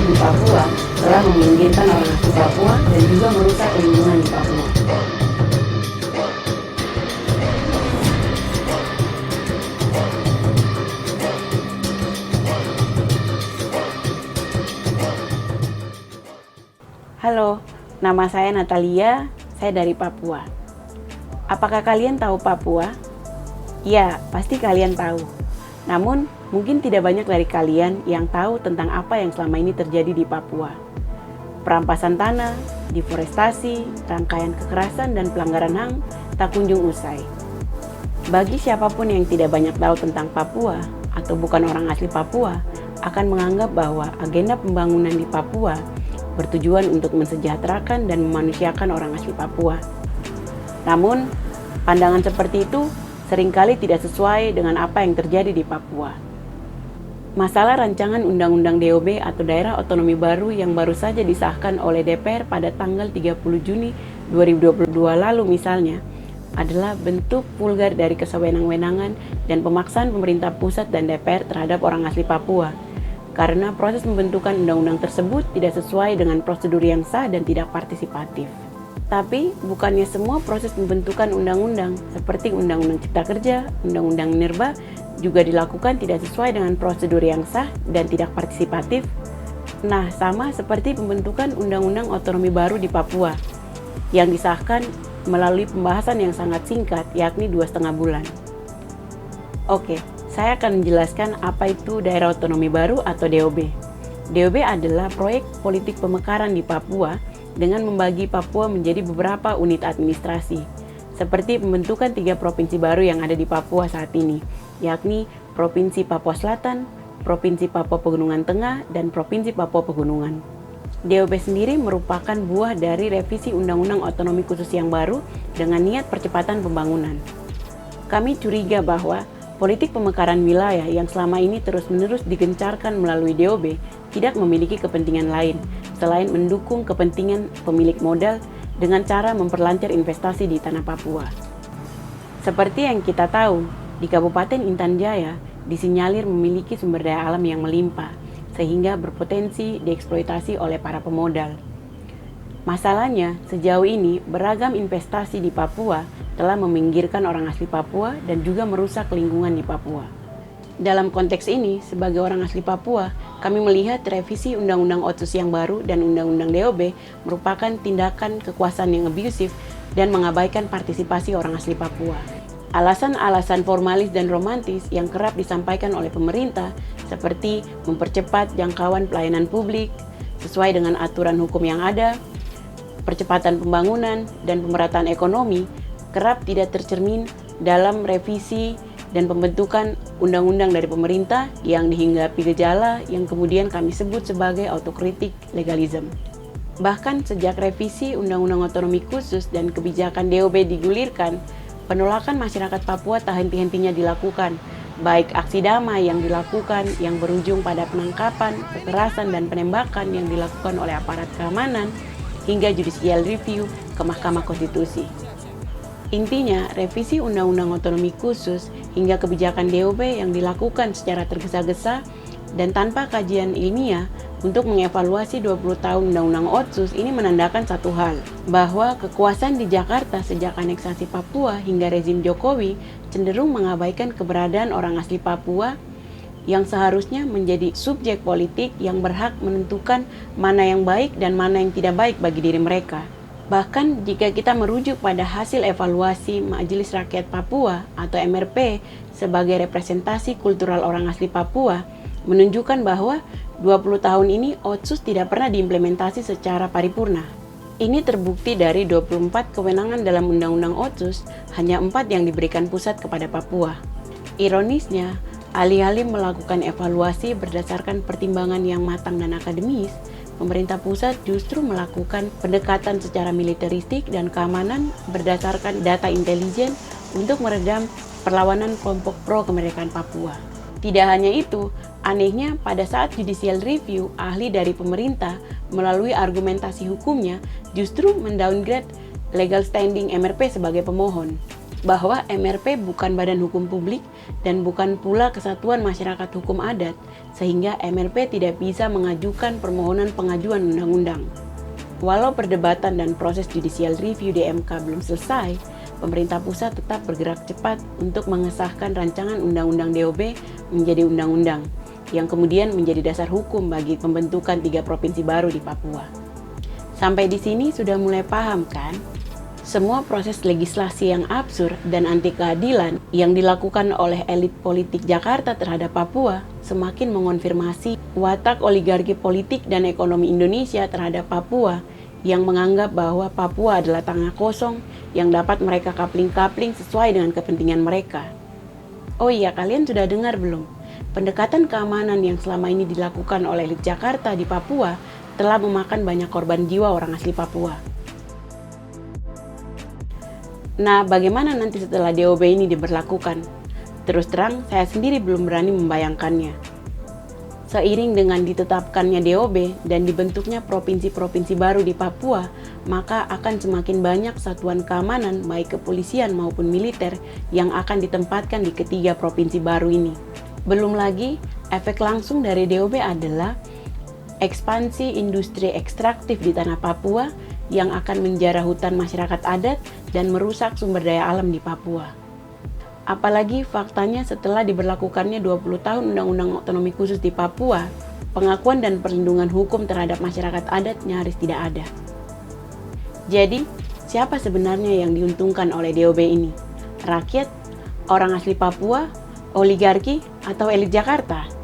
di Papua telah meminggirkan orang asli Papua dan juga merusak lingkungan di Papua. Halo, nama saya Natalia, saya dari Papua. Apakah kalian tahu Papua? Ya, pasti kalian tahu. Namun, mungkin tidak banyak dari kalian yang tahu tentang apa yang selama ini terjadi di Papua. Perampasan tanah, deforestasi, rangkaian kekerasan dan pelanggaran HAM tak kunjung usai. Bagi siapapun yang tidak banyak tahu tentang Papua atau bukan orang asli Papua, akan menganggap bahwa agenda pembangunan di Papua bertujuan untuk mensejahterakan dan memanusiakan orang asli Papua. Namun, pandangan seperti itu seringkali tidak sesuai dengan apa yang terjadi di Papua. Masalah rancangan Undang-Undang DOB atau Daerah Otonomi Baru yang baru saja disahkan oleh DPR pada tanggal 30 Juni 2022 lalu misalnya, adalah bentuk vulgar dari kesewenang-wenangan dan pemaksaan pemerintah pusat dan DPR terhadap orang asli Papua. Karena proses pembentukan undang-undang tersebut tidak sesuai dengan prosedur yang sah dan tidak partisipatif. Tapi, bukannya semua proses pembentukan undang-undang, seperti Undang-Undang Cipta Kerja, Undang-Undang Minerba, juga dilakukan tidak sesuai dengan prosedur yang sah dan tidak partisipatif? Nah, sama seperti pembentukan Undang-Undang Otonomi Baru di Papua, yang disahkan melalui pembahasan yang sangat singkat, yakni 2,5 bulan. Oke. Saya akan menjelaskan apa itu Daerah Otonomi Baru atau DOB. DOB adalah proyek politik pemekaran di Papua dengan membagi Papua menjadi beberapa unit administrasi, seperti pembentukan 3 provinsi baru yang ada di Papua saat ini, yakni Provinsi Papua Selatan, Provinsi Papua Pegunungan Tengah, dan Provinsi Papua Pegunungan. DOB sendiri merupakan buah dari revisi Undang-Undang Otonomi Khusus yang baru dengan niat percepatan pembangunan. Kami curiga bahwa politik pemekaran wilayah yang selama ini terus-menerus digencarkan melalui DOB tidak memiliki kepentingan lain selain mendukung kepentingan pemilik modal dengan cara memperlancar investasi di tanah Papua. Seperti yang kita tahu, di Kabupaten Intan Jaya disinyalir memiliki sumber daya alam yang melimpah sehingga berpotensi dieksploitasi oleh para pemodal. Masalahnya, sejauh ini beragam investasi di Papua telah meminggirkan orang asli Papua dan juga merusak lingkungan di Papua. Dalam konteks ini, sebagai orang asli Papua, kami melihat revisi Undang-Undang Otsus yang baru dan Undang-Undang DOB merupakan tindakan kekuasaan yang abusif dan mengabaikan partisipasi orang asli Papua. Alasan-alasan formalis dan romantis yang kerap disampaikan oleh pemerintah seperti mempercepat jangkauan pelayanan publik sesuai dengan aturan hukum yang ada, percepatan pembangunan dan pemerataan ekonomi kerap tidak tercermin dalam revisi dan pembentukan undang-undang dari pemerintah yang dihinggapi gejala yang kemudian kami sebut sebagai autokritik legalism. Bahkan sejak revisi Undang-Undang Otonomi Khusus dan kebijakan DOB digulirkan, penolakan masyarakat Papua tak henti-hentinya dilakukan, baik aksi damai yang dilakukan yang berujung pada penangkapan, kekerasan, dan penembakan yang dilakukan oleh aparat keamanan, hingga judicial review ke Mahkamah Konstitusi. Intinya, revisi Undang-Undang Otonomi Khusus hingga kebijakan DOB yang dilakukan secara tergesa-gesa dan tanpa kajian ilmiah untuk mengevaluasi 20 tahun Undang-Undang Otsus ini menandakan satu hal, bahwa kekuasaan di Jakarta sejak aneksasi Papua hingga rezim Jokowi cenderung mengabaikan keberadaan orang asli Papua yang seharusnya menjadi subjek politik yang berhak menentukan mana yang baik dan mana yang tidak baik bagi diri mereka. Bahkan jika kita merujuk pada hasil evaluasi Majelis Rakyat Papua atau MRP sebagai representasi kultural orang asli Papua, menunjukkan bahwa 20 tahun ini Otsus tidak pernah diimplementasi secara paripurna. Ini terbukti dari 24 kewenangan dalam Undang-Undang Otsus, hanya 4 yang diberikan pusat kepada Papua. Ironisnya, alih-alih melakukan evaluasi berdasarkan pertimbangan yang matang dan akademis, pemerintah pusat justru melakukan pendekatan secara militeristik dan keamanan berdasarkan data intelijen untuk meredam perlawanan kelompok pro kemerdekaan Papua. Tidak hanya itu, anehnya pada saat judicial review, ahli dari pemerintah melalui argumentasi hukumnya justru mendowngrade legal standing MRP sebagai pemohon. bahwa MRP bukan badan hukum publik dan bukan pula kesatuan masyarakat hukum adat, sehingga MRP tidak bisa mengajukan permohonan pengajuan undang-undang. Walau perdebatan dan proses judicial review di MK belum selesai, pemerintah pusat tetap bergerak cepat untuk mengesahkan rancangan undang-undang DOB menjadi undang-undang, yang kemudian menjadi dasar hukum bagi pembentukan 3 provinsi baru di Papua. Sampai di sini sudah mulai paham kan? Semua proses legislasi yang absurd dan anti keadilan yang dilakukan oleh elit politik Jakarta terhadap Papua semakin mengonfirmasi watak oligarki politik dan ekonomi Indonesia terhadap Papua yang menganggap bahwa Papua adalah tanah kosong yang dapat mereka kapling-kapling sesuai dengan kepentingan mereka. Oh iya, kalian sudah dengar belum? Pendekatan keamanan yang selama ini dilakukan oleh elit Jakarta di Papua telah memakan banyak korban jiwa orang asli Papua. Nah, bagaimana nanti setelah DOB ini diberlakukan? Terus terang, saya sendiri belum berani membayangkannya. Seiring dengan ditetapkannya DOB dan dibentuknya provinsi-provinsi baru di Papua, maka akan semakin banyak satuan keamanan baik kepolisian maupun militer yang akan ditempatkan di ketiga provinsi baru ini. Belum lagi, efek langsung dari DOB adalah ekspansi industri ekstraktif di tanah Papua yang akan menjarah hutan masyarakat adat dan merusak sumber daya alam di Papua. Apalagi faktanya setelah diberlakukannya 20 tahun Undang-Undang Otonomi Khusus di Papua, pengakuan dan perlindungan hukum terhadap masyarakat adat nyaris tidak ada. Jadi, siapa sebenarnya yang diuntungkan oleh DOB ini? Rakyat, orang asli Papua, oligarki, atau elit Jakarta?